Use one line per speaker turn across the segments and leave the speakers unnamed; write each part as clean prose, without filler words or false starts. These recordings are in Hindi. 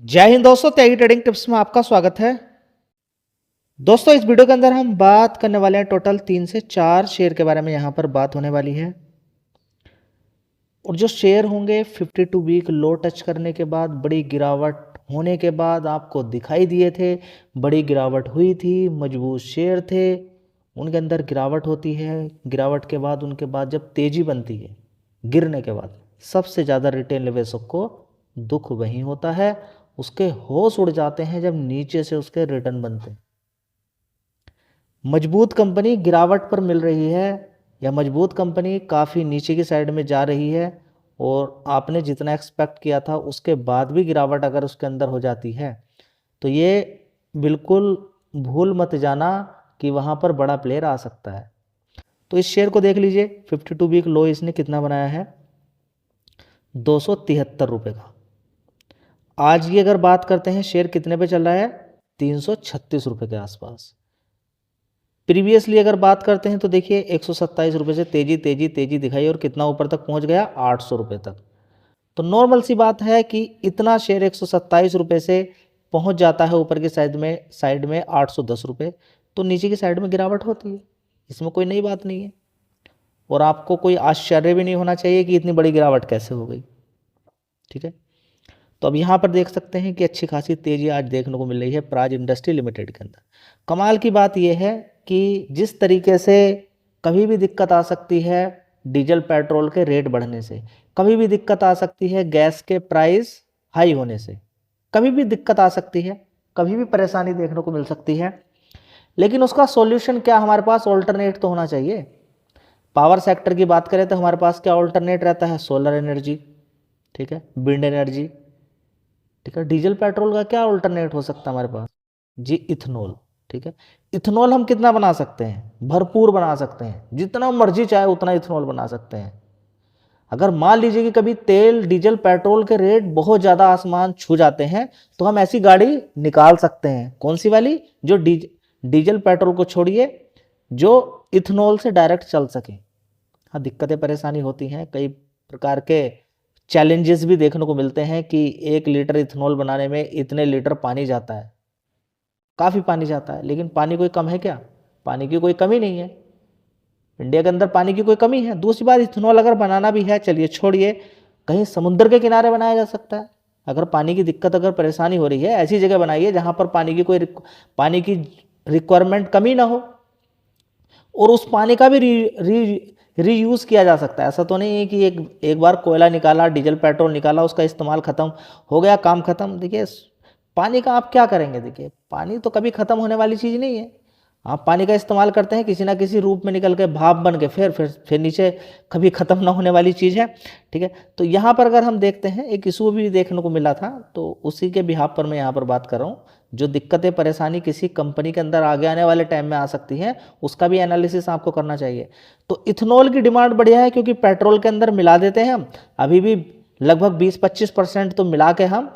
जय हिंद दोस्तों, त्यागी ट्रेडिंग टिप्स में आपका स्वागत है। दोस्तों, इस वीडियो के अंदर हम बात करने वाले हैं टोटल 3 से 4 शेयर के बारे में। यहाँ पर बात होने वाली है और जो शेयर होंगे 52 वीक लो टच करने के बाद, बड़ी गिरावट होने के बाद आपको दिखाई दिए थे। बड़ी गिरावट हुई थी, मजबूत शेयर थे, उनके अंदर गिरावट होती है। गिरावट के बाद उनके बाद जब तेजी बनती है, गिरने के बाद सबसे ज़्यादा रिटेल निवेशक को दुख वहीं होता है। उसके होश उड़ जाते हैं जब नीचे से उसके रिटर्न बनते हैं। मजबूत कंपनी गिरावट पर मिल रही है या मजबूत कंपनी काफ़ी नीचे की साइड में जा रही है और आपने जितना एक्सपेक्ट किया था उसके बाद भी गिरावट अगर उसके अंदर हो जाती है तो ये बिल्कुल भूल मत जाना कि वहाँ पर बड़ा प्लेयर आ सकता है। तो इस शेयर को देख लीजिए, 52 वीक लो इसने कितना बनाया है, 273 रुपये का। आज की अगर बात करते हैं, शेयर कितने पे चल रहा है, 336 रुपये के आसपास। प्रीवियसली अगर बात करते हैं तो देखिए 127 रुपये से तेजी तेजी तेजी दिखाई और कितना ऊपर तक पहुंच गया, 800 रुपये तक। तो नॉर्मल सी बात है कि इतना शेयर 127 रुपये से पहुंच जाता है ऊपर की साइड में 810 रुपये, तो नीचे की साइड में गिरावट होती है। इसमें कोई नई बात नहीं है और आपको कोई आश्चर्य भी नहीं होना चाहिए कि इतनी बड़ी गिरावट कैसे हो गई। ठीक है, तो अब यहाँ पर देख सकते हैं कि अच्छी खासी तेजी आज देखने को मिल रही है प्राज इंडस्ट्री लिमिटेड के अंदर। कमाल की बात यह है कि जिस तरीके से कभी भी दिक्कत आ सकती है डीजल पेट्रोल के रेट बढ़ने से, कभी भी दिक्कत आ सकती है गैस के प्राइस हाई होने से, कभी भी दिक्कत आ सकती है, कभी भी परेशानी देखने को मिल सकती है, लेकिन उसका सॉल्यूशन क्या, हमारे पास ऑल्टरनेट तो होना चाहिए। पावर सेक्टर की बात करें तो हमारे पास क्या ऑल्टरनेट रहता है, सोलर एनर्जी, ठीक है, विंड एनर्जी, ठीक है। डीजल पेट्रोल का क्या अल्टरनेट हो सकता है हमारे पास जी, इथेनॉल, ठीक है। इथेनॉल हम कितना बना सकते हैं, भरपूर बना सकते हैं, जितना मर्जी चाहे उतना इथेनॉल बना सकते हैं। अगर मान लीजिए कि कभी तेल डीजल पेट्रोल के रेट बहुत ज़्यादा आसमान छू जाते हैं तो हम ऐसी गाड़ी निकाल सकते हैं। कौन सी वाली, जो डीजल पेट्रोल को छोड़िए, जो इथेनॉल से डायरेक्ट चल सके। हाँ, दिक्कतें परेशानी होती हैं, कई प्रकार के चैलेंजेस भी देखने को मिलते हैं कि 1 लीटर इथेनॉल बनाने में इतने लीटर पानी जाता है, काफ़ी पानी जाता है। लेकिन पानी कोई कम है क्या, पानी की कोई कमी नहीं है, इंडिया के अंदर पानी की कोई कमी है। दूसरी बात, इथेनॉल अगर बनाना भी है, चलिए छोड़िए, कहीं समुद्र के किनारे बनाया जा सकता है। अगर पानी की दिक्कत, अगर परेशानी हो रही है, ऐसी जगह बनाइए जहाँ पर पानी की रिक्वायरमेंट कमी ना हो और उस पानी का भी रीयूज़ किया जा सकता है। ऐसा तो नहीं है कि एक बार कोयला निकाला, डीजल पेट्रोल निकाला, उसका इस्तेमाल ख़त्म हो गया, काम ख़त्म। देखिए, पानी का आप क्या करेंगे, देखिए पानी तो कभी ख़त्म होने वाली चीज़ नहीं है। आप पानी का इस्तेमाल करते हैं, किसी ना किसी रूप में निकल के भाप बन के फिर नीचे, कभी ख़त्म ना होने वाली चीज़ है। ठीक है, तो यहाँ पर अगर हम देखते हैं, एक इशू भी देखने को मिला था, तो उसी के बिहाफ पर मैं यहाँ पर बात कर रहा हूँ। जो दिक्कतें परेशानी किसी कंपनी के अंदर आगे आने वाले टाइम में आ सकती हैं, उसका भी एनालिसिस आपको करना चाहिए। तो इथेनॉल की डिमांड बढ़िया है क्योंकि पेट्रोल के अंदर मिला देते हैं हम, अभी भी लगभग 20-25% तो मिला के हम,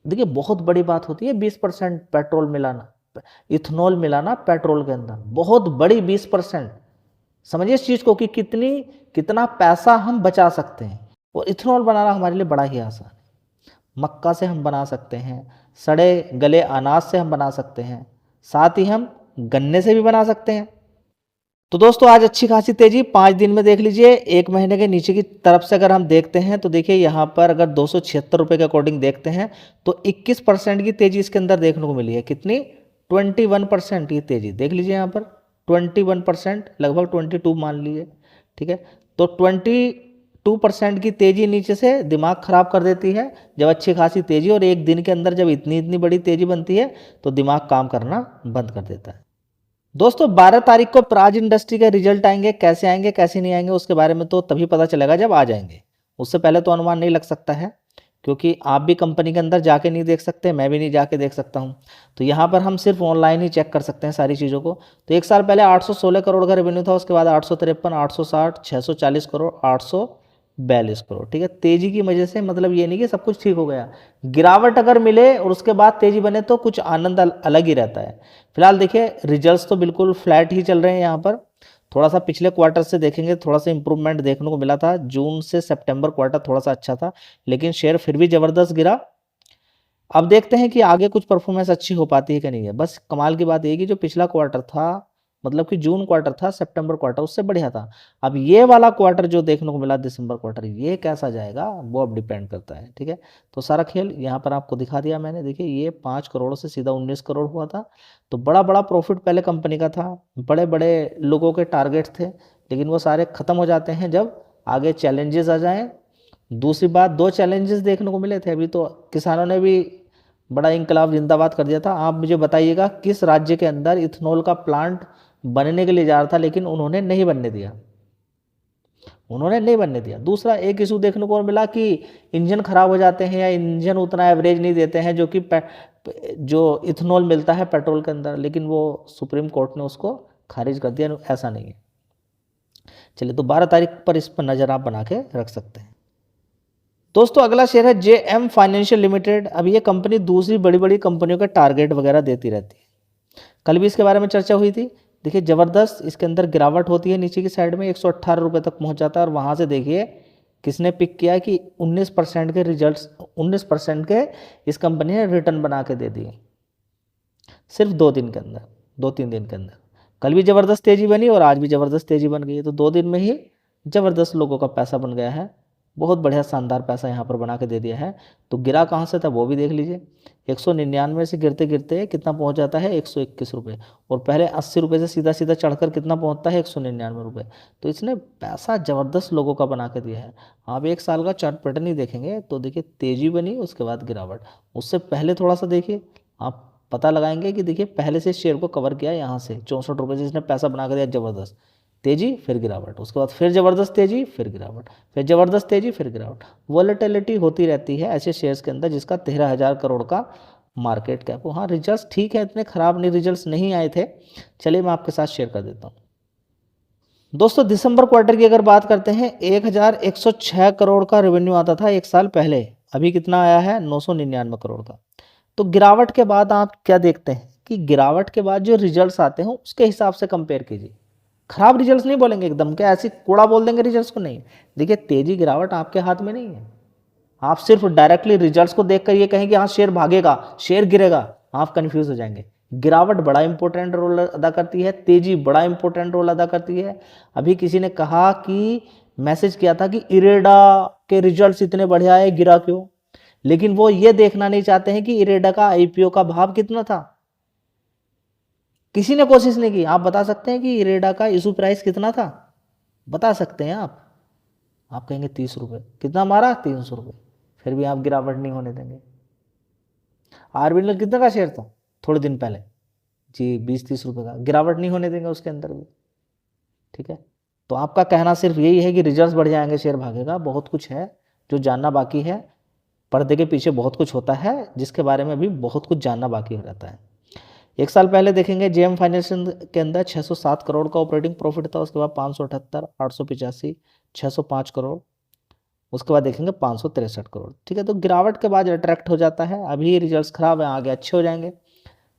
देखिए बहुत बड़ी बात होती है 20% पेट्रोल मिलाना, इथेनॉल मिलाना पेट्रोल के अंदर, बहुत बड़ी 20%। समझिए इस चीज़ को कि कितना पैसा हम बचा सकते हैं। और इथेनॉल बनाना हमारे लिए बड़ा ही आसान है। मक्का से हम बना सकते हैं, सड़े गले अनाज से हम बना सकते हैं, साथ ही हम गन्ने से भी बना सकते हैं। तो दोस्तों, आज अच्छी खासी तेजी 5 दिन में देख लीजिए, 1 महीने के नीचे की तरफ से अगर हम देखते हैं तो देखिए यहाँ पर अगर 276 रुपये के अकॉर्डिंग देखते हैं तो 21% की तेजी इसके अंदर देखने को मिली है। कितनी, 21% की तेजी देख लीजिए यहाँ पर, 21%, लगभग 22 मान लीजिए। ठीक है, तो 22% की तेजी नीचे से दिमाग खराब कर देती है। जब अच्छी खासी तेजी और एक दिन के अंदर जब इतनी इतनी बड़ी तेजी बनती है तो दिमाग काम करना बंद कर देता है। दोस्तों, 12 तारीख को प्राज इंडस्ट्री के रिजल्ट आएंगे, कैसे आएंगे कैसे नहीं आएंगे उसके बारे में तो तभी पता चलेगा जब आ जाएंगे। उससे पहले तो अनुमान नहीं लग सकता है, क्योंकि आप भी कंपनी के अंदर जाके नहीं देख सकते, मैं भी नहीं जाके देख सकता हूं। तो यहाँ पर हम सिर्फ ऑनलाइन ही चेक कर सकते हैं सारी चीज़ों को। तो 1 साल पहले 816 करोड़ का रेवेन्यू था, उसके बाद 853, 860, 640 करोड़, 842 करोड़। ठीक है, तेजी की वजह से मतलब ये नहीं कि सब कुछ ठीक हो गया, गिरावट अगर मिले और उसके बाद तेजी बने तो कुछ आनंद अलग ही रहता है। फिलहाल देखिए, रिजल्ट्स तो बिल्कुल फ्लैट ही चल रहे हैं। यहाँ पर थोड़ा सा पिछले क्वार्टर से देखेंगे, थोड़ा सा इंप्रूवमेंट देखने को मिला था। जून से सितंबर क्वार्टर थोड़ा सा अच्छा था, लेकिन शेयर फिर भी ज़बरदस्त गिरा। अब देखते हैं कि आगे कुछ परफॉर्मेंस अच्छी हो पाती है कि नहीं है। बस कमाल की बात ये कि जो पिछला क्वार्टर था, मतलब कि जून क्वार्टर था, सितंबर क्वार्टर उससे बढ़िया था। अब ये वाला क्वार्टर जो देखने को मिला दिसंबर क्वार्टर, ये कैसा जाएगा वो अब डिपेंड करता है। ठीक है, तो सारा खेल यहाँ पर आपको दिखा दिया मैंने। देखिए ये 5 करोड़ से सीधा 19 करोड़ हुआ था, तो बड़ा बड़ा प्रॉफिट पहले कंपनी का था, बड़े बड़े लोगों के टारगेट थे, लेकिन वो सारे खत्म हो जाते हैं जब आगे चैलेंजेस आ जाएं। दूसरी बात, 2 चैलेंजेस देखने को मिले थे अभी, तो किसानों ने भी बड़ा इंकलाब जिंदाबाद कर दिया था। आप मुझे बताइएगा किस राज्य के अंदर इथेनॉल का प्लांट बनने के लिए जा रहा था, लेकिन उन्होंने नहीं बनने दिया, उन्होंने नहीं बनने दिया। दूसरा एक इशू देखने को मिला कि इंजन खराब हो जाते हैं या इंजन उतना एवरेज नहीं देते हैं जो कि जो इथेनॉल मिलता है पेट्रोल के अंदर, लेकिन वो सुप्रीम कोर्ट ने उसको खारिज कर दिया, ऐसा नहीं है। चलिए, तो 12 तारीख पर इस पर नज़र आप बना के रख सकते हैं। दोस्तों अगला शेयर है JM फाइनेंशियल लिमिटेड। अब ये कंपनी दूसरी बड़ी बड़ी कंपनियों के टारगेट वगैरह देती रहती है, कल भी इसके बारे में चर्चा हुई थी। देखिए ज़बरदस्त इसके अंदर गिरावट होती है, नीचे की साइड में 118 रुपये तक पहुंच जाता है, और वहाँ से देखिए किसने पिक किया कि 19% के रिजल्ट्स, 19% के इस कंपनी ने रिटर्न बना के दे दिए सिर्फ 2 दिन के अंदर, 2-3 दिन के अंदर। कल भी ज़बरदस्त तेज़ी बनी और आज भी ज़बरदस्त तेज़ी बन गई है, तो 2 दिन में ही ज़बरदस्त लोगों का पैसा बन गया है, बहुत बढ़िया शानदार पैसा यहाँ पर बना के दे दिया है। तो गिरा कहाँ से था वो भी देख लीजिए, 199 से गिरते गिरते कितना पहुँच जाता है 121 रुपये, और पहले 80 रुपये से सीधा सीधा चढ़कर कितना पहुँचता है 199 रुपये। तो इसने पैसा ज़बरदस्त लोगों का बना के दिया है। आप 1 साल का चार्ट पैटर्न ही देखेंगे तो देखिए तेज़ी बनी, उसके बाद गिरावट। उससे पहले थोड़ा सा देखिए, आप पता लगाएंगे कि देखिए पहले से शेयर को कवर किया यहाँ से 64 रुपये से इसने पैसा बना कर दिया, ज़बरदस्त तेजी फिर गिरावट, उसके बाद फिर ज़बरदस्त तेजी फिर गिरावट, फिर ज़बरदस्त तेजी फिर गिरावट। वॉलेटिलिटी होती रहती है ऐसे शेयर्स के अंदर जिसका 13,000 करोड़ का मार्केट कैप हो। हाँ रिजल्ट्स ठीक है, इतने ख़राब नहीं रिजल्ट्स नहीं आए थे। चलिए मैं आपके साथ शेयर कर देता हूँ। दोस्तों दिसंबर क्वार्टर की अगर बात करते हैं, 1,106 करोड़ का रेवेन्यू आता था 1 साल पहले, अभी कितना आया है 999 करोड़ का। तो गिरावट के बाद आप क्या देखते हैं कि गिरावट के बाद जो रिजल्ट्स आते हैं उसके हिसाब से कंपेयर कीजिए। खराब रिजल्ट्स नहीं बोलेंगे एकदम क्या ऐसी कूड़ा बोल देंगे रिजल्ट्स को, नहीं। देखिए तेजी गिरावट आपके हाथ में नहीं है, आप सिर्फ डायरेक्टली रिजल्ट्स को देखकर ये कहें कि हाँ शेयर भागेगा शेयर गिरेगा, आप कंफ्यूज हो जाएंगे। गिरावट बड़ा इंपॉर्टेंट रोल अदा करती है, तेजी बड़ा इंपॉर्टेंट रोल अदा करती है। अभी किसी ने कहा कि मैसेज किया था कि इरेडा के रिजल्ट्स इतने बढ़िया है गिरा क्यों, लेकिन वो ये देखना नहीं चाहते हैं कि इरेडा का IPO का भाव कितना था। किसी ने कोशिश नहीं की। आप बता सकते हैं कि इरेडा का इशू प्राइस कितना था, बता सकते हैं आप कहेंगे 30 रुपये, कितना मारा 300 रुपये, फिर भी आप गिरावट नहीं होने देंगे। आरबीएल कितने का शेयर था थोड़े दिन पहले जी, 20-30 रुपये का, गिरावट नहीं होने देंगे उसके अंदर भी। ठीक है, तो आपका कहना सिर्फ यही है कि रिजल्ट्स बढ़ जाएंगे शेयर भागेगा। बहुत कुछ है जो जानना बाकी है, पर्दे के पीछे बहुत कुछ होता है जिसके बारे में भी बहुत कुछ जानना बाकी हो जाता है। 1 साल पहले देखेंगे JM फाइनेंशियल के अंदर 607 करोड़ का ऑपरेटिंग प्रॉफिट था, उसके बाद 578, 885, 605 करोड़, उसके बाद देखेंगे 563 करोड़। ठीक है, तो गिरावट के बाद अट्रैक्ट हो जाता है। अभी रिजल्ट्स खराब है, आगे अच्छे हो जाएंगे।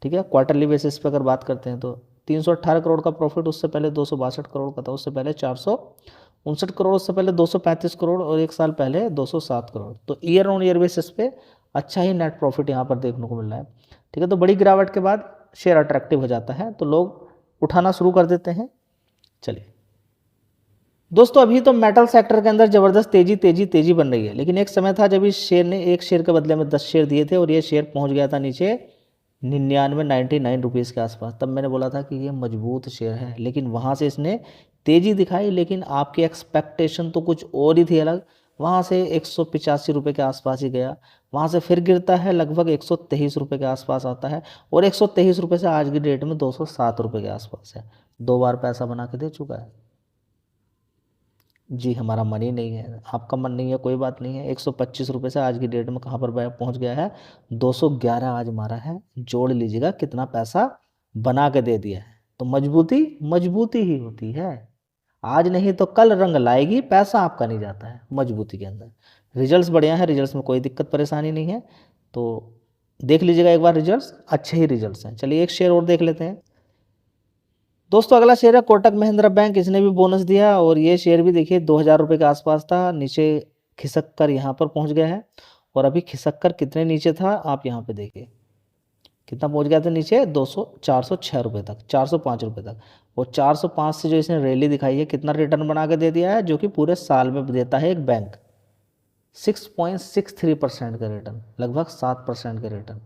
ठीक है, क्वार्टरली बेसिस पे अगर बात करते हैं तो 318 करोड़ का प्रॉफिट, उससे पहले 262 करोड़ का था, उससे पहले 459 करोड़, उससे पहले 235 करोड़, और 1 साल पहले 207 करोड़। तो ईयर ऑन ईयर बेसिस पे अच्छा ही नेट प्रॉफिट यहाँ पर देखने को मिल रहा है। ठीक है, तो बड़ी गिरावट के बाद शेयर अट्रैक्टिव हो जाता है तो लोग उठाना शुरू कर देते हैं। चलिए दोस्तों, अभी तो मेटल सेक्टर के अंदर ज़बरदस्त तेजी बन रही है, लेकिन एक समय था जब इस शेयर ने 1 शेयर के बदले में 10 शेयर दिए थे और ये शेयर पहुंच गया था नीचे 99 रुपीज़ के आसपास। तब मैंने बोला था कि ये मजबूत शेयर है, लेकिन वहाँ से इसने तेज़ी दिखाई, लेकिन आपकी एक्सपेक्टेशन तो कुछ और ही थी अलग। वहाँ से 185 रुपये के आसपास ही गया, वहाँ से फिर गिरता है, लगभग 123 रुपये के आसपास आता है, और 123 रुपये से आज की डेट में 207 रुपये के आसपास है। 2 बार पैसा बना के दे चुका है जी। हमारा मन ही नहीं है, आपका मन नहीं है, कोई बात नहीं है। 125 रुपये से आज की डेट में कहाँ पर पहुँच गया है, 211 आज मारा है। जोड़ लीजिएगा कितना पैसा बना के दे दिया है। तो मजबूती मजबूती ही होती है, आज नहीं तो कल रंग लाएगी, पैसा आपका नहीं जाता है मजबूती के अंदर। रिजल्ट्स बढ़िया है, रिजल्ट्स में कोई दिक्कत परेशानी नहीं है, तो देख लीजिएगा एक बार रिजल्ट्स, अच्छे ही रिजल्ट्स हैं। चलिए एक शेयर और देख लेते हैं। दोस्तों अगला शेयर है कोटक महिंद्रा बैंक। इसने भी बोनस दिया और ये शेयर भी देखिए 2,000 रुपये के आसपास था, नीचे खिसक कर यहाँ पर पहुँच गया है, और अभी खिसक कर कितने नीचे था आप यहाँ पे देखिए, कितना पहुंच गया था नीचे, 406 रुपये तक, 405 रुपये तक। और 405 से जो इसने रैली दिखाई है, कितना रिटर्न बना के दे दिया है, जो कि पूरे साल में देता है एक बैंक, 6.63% का रिटर्न, लगभग 7% का रिटर्न।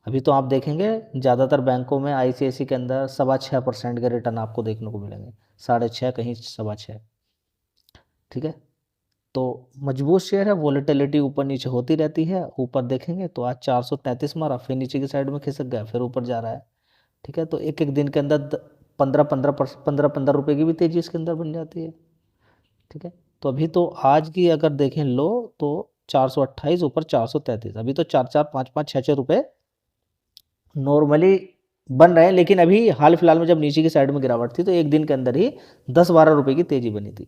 अभी तो आप देखेंगे ज़्यादातर बैंकों में ICICI के अंदर 6.25% के रिटर्न आपको देखने को मिलेंगे, 6.5 कहीं 6.25, ठीक है। तो मजबूत शेयर है, वोलेटिलिटी ऊपर नीचे होती रहती है। ऊपर देखेंगे तो आज 433 मारा, फिर नीचे की साइड में खिसक गया, फिर ऊपर जा रहा है, ठीक है। तो एक एक दिन के अंदर 15 रुपये की भी तेजी इसके अंदर बन जाती है, ठीक है। तो अभी तो आज की अगर देखें लो तो 428, ऊपर 433, अभी तो 4 5 5 6 रुपये नॉर्मली बन रहे हैं। लेकिन अभी हाल फिलहाल में जब नीचे की साइड में गिरावट थी तो एक दिन के अंदर ही 10-12 रुपये की तेजी बनी थी।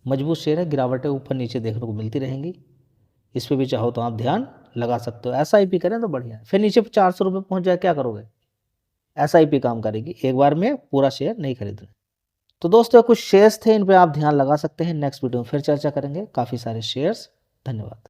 मजबूत शेयर है, गिरावटें ऊपर नीचे देखने को मिलती रहेंगी, इस पर भी चाहो तो आप ध्यान लगा सकते हो। SIP करें तो बढ़िया है, फिर नीचे 400 रुपये पहुँच जाए क्या करोगे, SIP काम करेगी, एक बार में पूरा शेयर नहीं खरीदना। तो दोस्तों कुछ शेयर्स थे, इन पे आप ध्यान लगा सकते हैं। नेक्स्ट वीडियो में फिर चर्चा करेंगे काफ़ी सारे शेयर्स। धन्यवाद।